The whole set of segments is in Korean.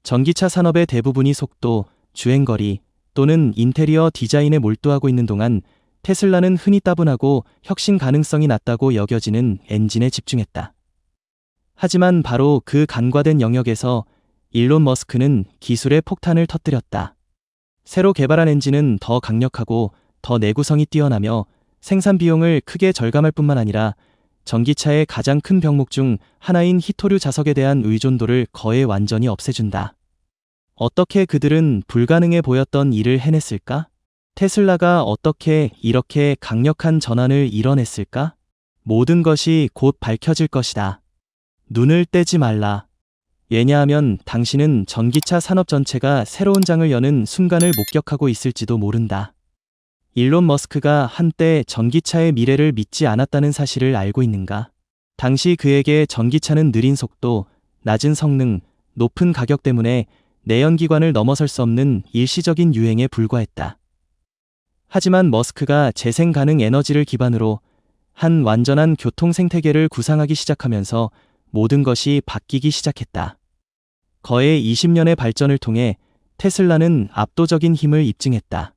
전기차 산업의 대부분이 속도, 주행거리 또는 인테리어 디자인에 몰두하고 있는 동안 테슬라는 흔히 따분하고 혁신 가능성이 낮다고 여겨지는 엔진에 집중했다. 하지만 바로 그 간과된 영역에서 일론 머스크는 기술의 폭탄을 터뜨렸다. 새로 개발한 엔진은 더 강력하고 더 내구성이 뛰어나며 생산 비용을 크게 절감할 뿐만 아니라 전기차의 가장 큰 병목 중 하나인 히토류 자석에 대한 의존도를 거의 완전히 없애준다. 어떻게 그들은 불가능해 보였던 일을 해냈을까? 테슬라가 어떻게 이렇게 강력한 전환을 이뤄냈을까? 모든 것이 곧 밝혀질 것이다. 눈을 떼지 말라. 왜냐하면 당신은 전기차 산업 전체가 새로운 장을 여는 순간을 목격하고 있을지도 모른다. 일론 머스크가 한때 전기차의 미래를 믿지 않았다는 사실을 알고 있는가? 당시 그에게 전기차는 느린 속도, 낮은 성능, 높은 가격 때문에 내연기관을 넘어설 수 없는 일시적인 유행에 불과했다. 하지만 머스크가 재생 가능 에너지를 기반으로 한 완전한 교통 생태계를 구상하기 시작하면서 모든 것이 바뀌기 시작했다. 거의 20년의 발전을 통해 테슬라는 압도적인 힘을 입증했다.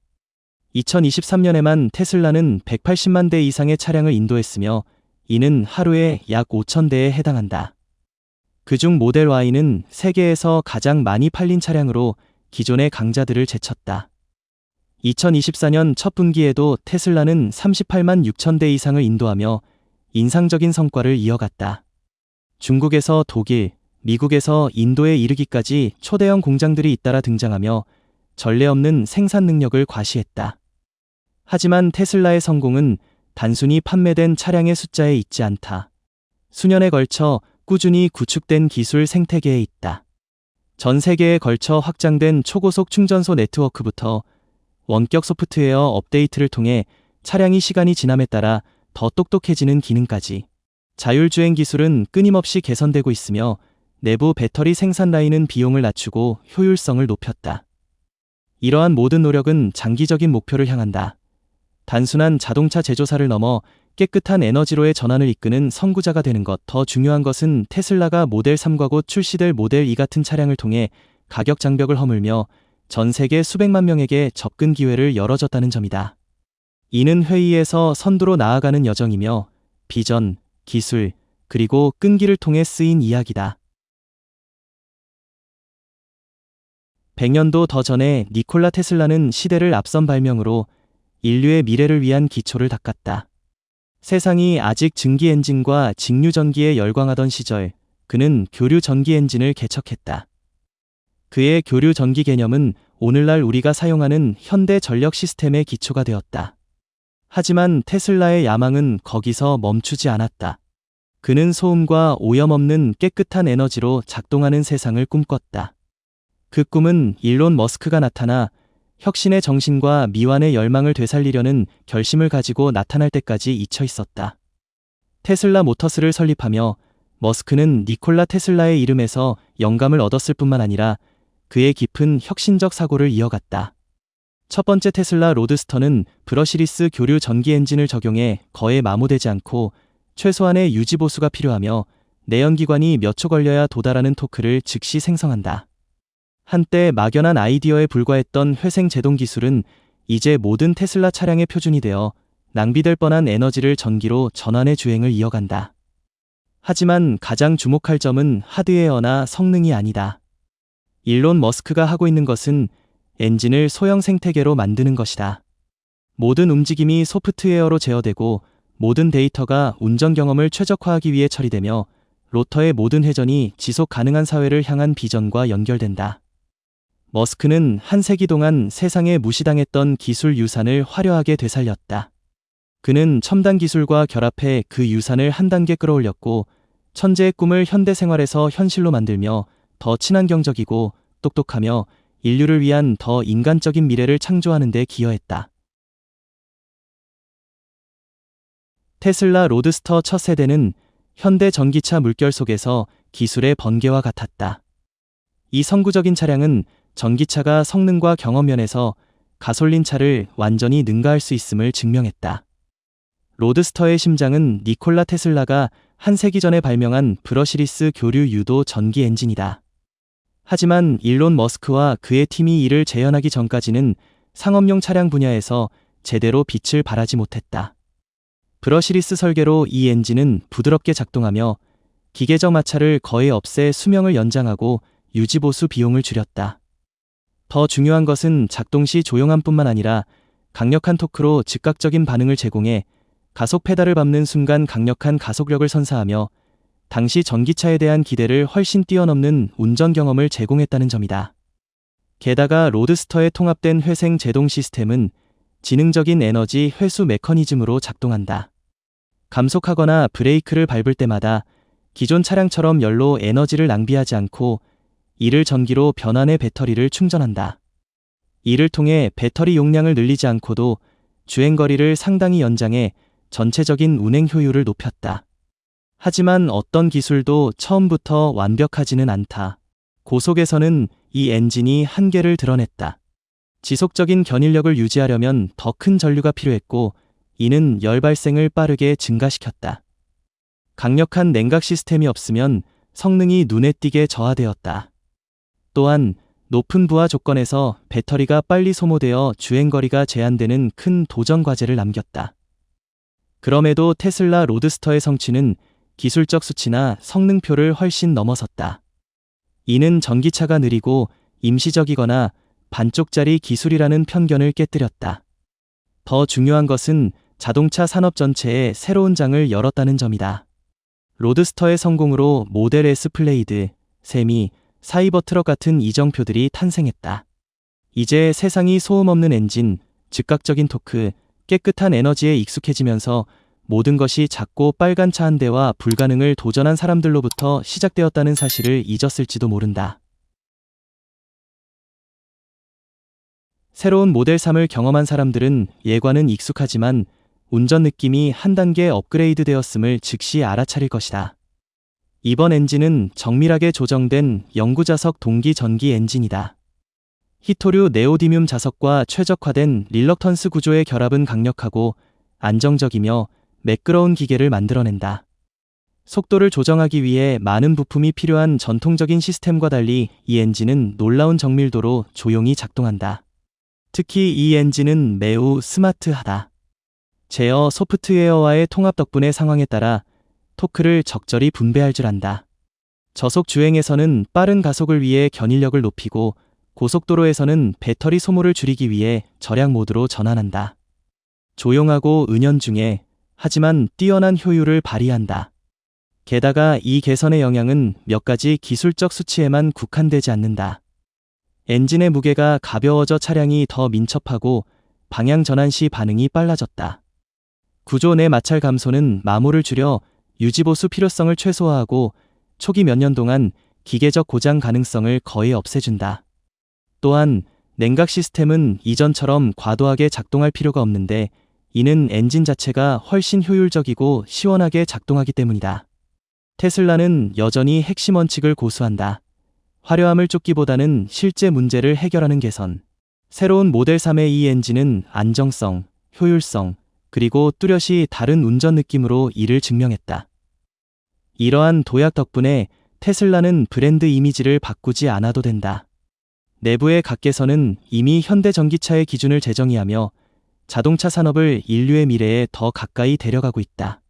2023년에만 테슬라는 180만 대 이상의 차량을 인도했으며 이는 하루에 약 5,000대에 해당한다. 그중 모델 Y는 세계에서 가장 많이 팔린 차량으로 기존의 강자들을 제쳤다. 2024년 첫 분기에도 테슬라는 38만 6천 대 이상을 인도하며 인상적인 성과를 이어갔다. 중국에서 독일, 미국에서 인도에 이르기까지 초대형 공장들이 잇따라 등장하며 전례 없는 생산 능력을 과시했다. 하지만 테슬라의 성공은 단순히 판매된 차량의 숫자에 있지 않다. 수년에 걸쳐 꾸준히 구축된 기술 생태계에 있다. 전 세계에 걸쳐 확장된 초고속 충전소 네트워크부터 원격 소프트웨어 업데이트를 통해 차량이 시간이 지남에 따라 더 똑똑해지는 기능까지 자율주행 기술은 끊임없이 개선되고 있으며 내부 배터리 생산 라인은 비용을 낮추고 효율성을 높였다. 이러한 모든 노력은 장기적인 목표를 향한다. 단순한 자동차 제조사를 넘어 깨끗한 에너지로의 전환을 이끄는 선구자가 되는 것. 더 중요한 것은 테슬라가 모델 3과 곧 출시될 모델 2 같은 차량을 통해 가격 장벽을 허물며 전 세계 수백만 명에게 접근 기회를 열어줬다는 점이다. 이는 회의에서 선두로 나아가는 여정이며 비전, 기술, 그리고 끈기를 통해 쓰인 이야기다. 100년도 더 전에 니콜라 테슬라는 시대를 앞선 발명으로 인류의 미래를 위한 기초를 닦았다. 세상이 아직 증기 엔진과 직류 전기에 열광하던 시절, 그는 교류 전기 엔진을 개척했다. 그의 교류 전기 개념은 오늘날 우리가 사용하는 현대 전력 시스템의 기초가 되었다. 하지만 테슬라의 야망은 거기서 멈추지 않았다. 그는 소음과 오염 없는 깨끗한 에너지로 작동하는 세상을 꿈꿨다. 그 꿈은 일론 머스크가 나타나 혁신의 정신과 미완의 열망을 되살리려는 결심을 가지고 나타날 때까지 잊혀 있었다. 테슬라 모터스를 설립하며 머스크는 니콜라 테슬라의 이름에서 영감을 얻었을 뿐만 아니라 그의 깊은 혁신적 사고를 이어갔다. 첫 번째 테슬라 로드스터는 브러시리스 교류 전기 엔진을 적용해 거에 마모되지 않고 최소한의 유지 보수가 필요하며 내연기관이 몇 초 걸려야 도달하는 토크를 즉시 생성한다. 한때 막연한 아이디어에 불과했던 회생 제동 기술은 이제 모든 테슬라 차량의 표준이 되어 낭비될 뻔한 에너지를 전기로 전환해 주행을 이어간다. 하지만 가장 주목할 점은 하드웨어나 성능이 아니다. 일론 머스크가 하고 있는 것은 엔진을 소형 생태계로 만드는 것이다. 모든 움직임이 소프트웨어로 제어되고 모든 데이터가 운전 경험을 최적화하기 위해 처리되며 로터의 모든 회전이 지속 가능한 사회를 향한 비전과 연결된다. 머스크는 한 세기 동안 세상에 무시당했던 기술 유산을 화려하게 되살렸다. 그는 첨단 기술과 결합해 그 유산을 한 단계 끌어올렸고 천재의 꿈을 현대 생활에서 현실로 만들며 더 친환경적이고 똑똑하며 인류를 위한 더 인간적인 미래를 창조하는 데 기여했다. 테슬라 로드스터 첫 세대는 현대 전기차 물결 속에서 기술의 번개와 같았다. 이 선구적인 차량은 전기차가 성능과 경험 면에서 가솔린차를 완전히 능가할 수 있음을 증명했다. 로드스터의 심장은 니콜라 테슬라가 한 세기 전에 발명한 브러시리스 교류 유도 전기 엔진이다. 하지만 일론 머스크와 그의 팀이 이를 재현하기 전까지는 상업용 차량 분야에서 제대로 빛을 발하지 못했다. 브러시리스 설계로 이 엔진은 부드럽게 작동하며 기계적 마찰을 거의 없애 수명을 연장하고 유지보수 비용을 줄였다. 더 중요한 것은 작동 시 조용함뿐만 아니라 강력한 토크로 즉각적인 반응을 제공해 가속 페달을 밟는 순간 강력한 가속력을 선사하며 당시 전기차에 대한 기대를 훨씬 뛰어넘는 운전 경험을 제공했다는 점이다. 게다가 로드스터에 통합된 회생 제동 시스템은 지능적인 에너지 회수 메커니즘으로 작동한다. 감속하거나 브레이크를 밟을 때마다 기존 차량처럼 열로 에너지를 낭비하지 않고 이를 전기로 변환해 배터리를 충전한다. 이를 통해 배터리 용량을 늘리지 않고도 주행거리를 상당히 연장해 전체적인 운행 효율을 높였다. 하지만 어떤 기술도 처음부터 완벽하지는 않다. 고속에서는 이 엔진이 한계를 드러냈다. 지속적인 견인력을 유지하려면 더 큰 전류가 필요했고, 이는 열 발생을 빠르게 증가시켰다. 강력한 냉각 시스템이 없으면 성능이 눈에 띄게 저하되었다. 또한 높은 부하 조건에서 배터리가 빨리 소모되어 주행거리가 제한되는 큰 도전 과제를 남겼다. 그럼에도 테슬라 로드스터의 성취는 기술적 수치나 성능표를 훨씬 넘어섰다. 이는 전기차가 느리고 임시적이거나 반쪽짜리 기술이라는 편견을 깨뜨렸다. 더 중요한 것은 자동차 산업 전체에 새로운 장을 열었다는 점이다. 로드스터의 성공으로 모델 S 플레이드, 세미, 사이버트럭 같은 이정표들이 탄생했다. 이제 세상이 소음 없는 엔진, 즉각적인 토크, 깨끗한 에너지에 익숙해지면서 모든 것이 작고 빨간 차 한 대와 불가능을 도전한 사람들로부터 시작되었다는 사실을 잊었을지도 모른다. 새로운 모델 3을 경험한 사람들은 예과는 익숙하지만 운전 느낌이 한 단계 업그레이드 되었음을 즉시 알아차릴 것이다. 이번 엔진은 정밀하게 조정된 영구자석 동기 전기 엔진이다. 히토류 네오디뮴 자석과 최적화된 릴럭턴스 구조의 결합은 강력하고 안정적이며 매끄러운 기계를 만들어낸다. 속도를 조정하기 위해 많은 부품이 필요한 전통적인 시스템과 달리 이 엔진은 놀라운 정밀도로 조용히 작동한다. 특히 이 엔진은 매우 스마트하다. 제어 소프트웨어와의 통합 덕분에 상황에 따라 토크를 적절히 분배할 줄 안다. 저속 주행에서는 빠른 가속을 위해 견인력을 높이고 고속도로에서는 배터리 소모를 줄이기 위해 절약 모드로 전환한다. 조용하고 은연중에 하지만 뛰어난 효율을 발휘한다. 게다가 이 개선의 영향은 몇 가지 기술적 수치에만 국한되지 않는다. 엔진의 무게가 가벼워져 차량이 더 민첩하고 방향 전환 시 반응이 빨라졌다. 구조 내 마찰 감소는 마모를 줄여 유지보수 필요성을 최소화하고 초기 몇 년 동안 기계적 고장 가능성을 거의 없애준다. 또한 냉각 시스템은 이전처럼 과도하게 작동할 필요가 없는데 이는 엔진 자체가 훨씬 효율적이고 시원하게 작동하기 때문이다. 테슬라는 여전히 핵심 원칙을 고수한다. 화려함을 쫓기보다는 실제 문제를 해결하는 개선. 새로운 모델 3의 이 엔진은 안정성, 효율성, 그리고 뚜렷이 다른 운전 느낌으로 이를 증명했다. 이러한 도약 덕분에 테슬라는 브랜드 이미지를 바꾸지 않아도 된다. 내부의 각 개선은 이미 현대 전기차의 기준을 재정의하며 자동차 산업을 인류의 미래에 더 가까이 데려가고 있다.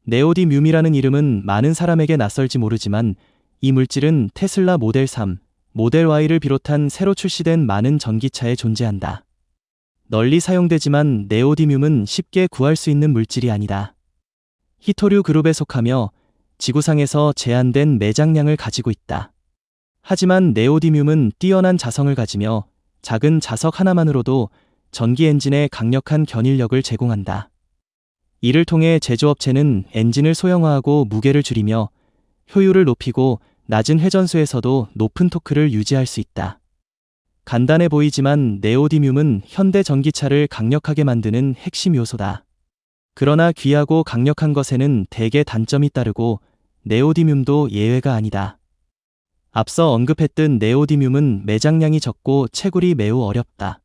네오디뮴이라는 이름은 많은 사람에게 낯설지 모르지만 이 물질은 테슬라 모델 3, 모델 Y를 비롯한 새로 출시된 많은 전기차에 존재한다. 널리 사용되지만 네오디뮴은 쉽게 구할 수 있는 물질이 아니다. 히토류 그룹에 속하며 지구상에서 제한된 매장량을 가지고 있다. 하지만 네오디뮴은 뛰어난 자성을 가지며 작은 자석 하나만으로도 전기 엔진에 강력한 견인력을 제공한다. 이를 통해 제조업체는 엔진을 소형화하고 무게를 줄이며 효율을 높이고 낮은 회전수에서도 높은 토크를 유지할 수 있다. 간단해 보이지만 네오디뮴은 현대 전기차를 강력하게 만드는 핵심 요소다. 그러나 귀하고 강력한 것에는 대개 단점이 따르고 네오디뮴도 예외가 아니다. 앞서 언급했던 네오디뮴은 매장량이 적고 채굴이 매우 어렵다.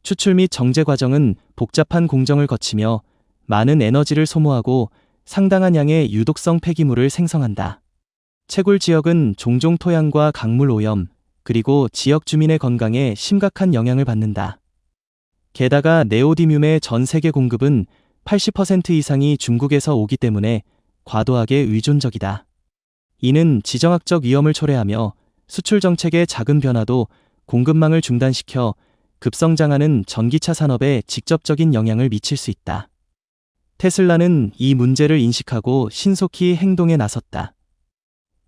추출 및 정제 과정은 복잡한 공정을 거치며 많은 에너지를 소모하고 상당한 양의 유독성 폐기물을 생성한다. 채굴 지역은 종종 토양과 강물 오염, 그리고 지역 주민의 건강에 심각한 영향을 받는다. 게다가 네오디뮴의 전 세계 공급은 80% 이상이 중국에서 오기 때문에 과도하게 의존적이다. 이는 지정학적 위험을 초래하며 수출 정책의 작은 변화도 공급망을 중단시켜 급성장하는 전기차 산업에 직접적인 영향을 미칠 수 있다. 테슬라는 이 문제를 인식하고 신속히 행동에 나섰다.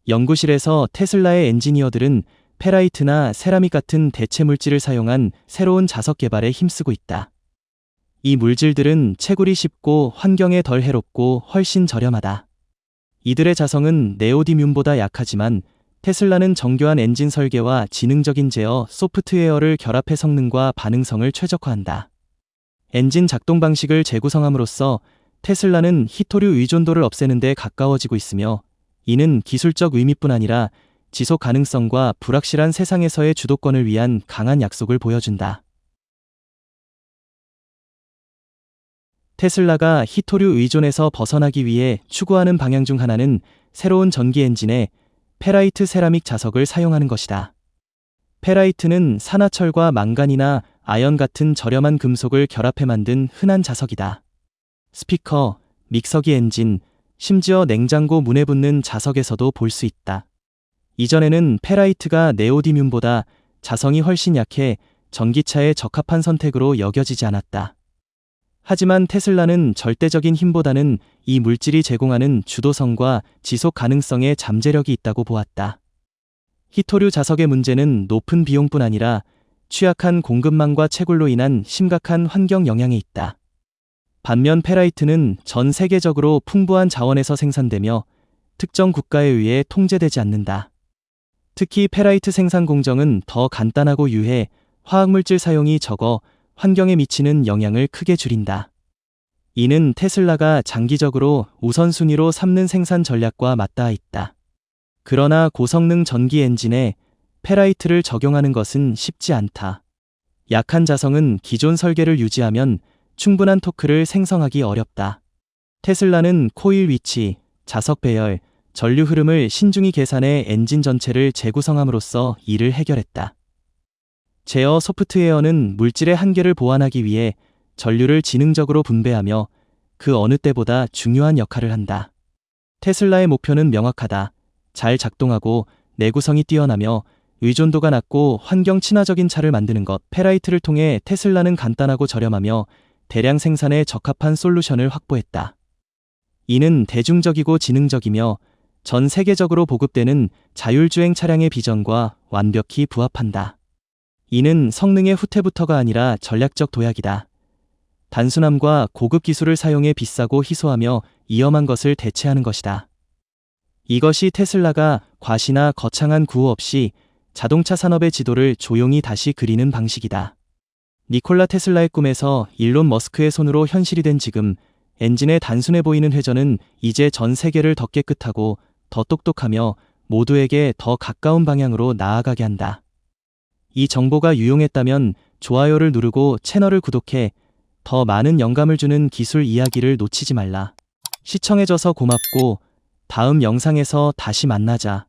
연구실에서 테슬라의 엔지니어들은 페라이트나 세라믹 같은 대체 물질을 사용한 새로운 자석 개발에 힘쓰고 있다. 이 물질들은 채굴이 쉽고 환경에 덜 해롭고 훨씬 저렴하다. 이들의 자성은 네오디뮴보다 약하지만 테슬라는 정교한 엔진 설계와 지능적인 제어 소프트웨어를 결합해 성능과 반응성을 최적화한다. 엔진 작동 방식을 재구성함으로써 테슬라는 히토류 의존도를 없애는 데 가까워지고 있으며, 이는 기술적 의미뿐 아니라 지속 가능성과 불확실한 세상에서의 주도권을 위한 강한 약속을 보여준다. 테슬라가 히토류 의존에서 벗어나기 위해 추구하는 방향 중 하나는 새로운 전기 엔진에 페라이트 세라믹 자석을 사용하는 것이다. 페라이트는 산화철과 망간이나 아연 같은 저렴한 금속을 결합해 만든 흔한 자석이다. 스피커, 믹서기 엔진, 심지어 냉장고 문에 붙는 자석에서도 볼 수 있다. 이전에는 페라이트가 네오디뮴보다 자성이 훨씬 약해 전기차에 적합한 선택으로 여겨지지 않았다. 하지만 테슬라는 절대적인 힘보다는 이 물질이 제공하는 주도성과 지속 가능성에 잠재력이 있다고 보았다. 히토류 자석의 문제는 높은 비용뿐 아니라 취약한 공급망과 채굴로 인한 심각한 환경 영향에 있다. 반면 페라이트는 전 세계적으로 풍부한 자원에서 생산되며 특정 국가에 의해 통제되지 않는다. 특히 페라이트 생산 공정은 더 간단하고 유해, 화학물질 사용이 적어 환경에 미치는 영향을 크게 줄인다. 이는 테슬라가 장기적으로 우선순위로 삼는 생산 전략과 맞닿아 있다. 그러나 고성능 전기 엔진에 페라이트를 적용하는 것은 쉽지 않다. 약한 자성은 기존 설계를 유지하면 충분한 토크를 생성하기 어렵다. 테슬라는 코일 위치, 자석 배열, 전류 흐름을 신중히 계산해 엔진 전체를 재구성함으로써 이를 해결했다. 제어 소프트웨어는 물질의 한계를 보완하기 위해 전류를 지능적으로 분배하며 그 어느 때보다 중요한 역할을 한다. 테슬라의 목표는 명확하다. 잘 작동하고 내구성이 뛰어나며 의존도가 낮고 환경 친화적인 차를 만드는 것. 페라이트를 통해 테슬라는 간단하고 저렴하며 대량 생산에 적합한 솔루션을 확보했다. 이는 대중적이고 지능적이며 전 세계적으로 보급되는 자율주행 차량의 비전과 완벽히 부합한다. 이는 성능의 후퇴부터가 아니라 전략적 도약이다. 단순함과 고급 기술을 사용해 비싸고 희소하며 위험한 것을 대체하는 것이다. 이것이 테슬라가 과시나 거창한 구호 없이 자동차 산업의 지도를 조용히 다시 그리는 방식이다. 니콜라 테슬라의 꿈에서 일론 머스크의 손으로 현실이 된 지금, 엔진의 단순해 보이는 회전은 이제 전 세계를 더 깨끗하고 더 똑똑하며 모두에게 더 가까운 방향으로 나아가게 한다. 이 정보가 유용했다면 좋아요를 누르고 채널을 구독해 더 많은 영감을 주는 기술 이야기를 놓치지 말라. 시청해줘서 고맙고 다음 영상에서 다시 만나자.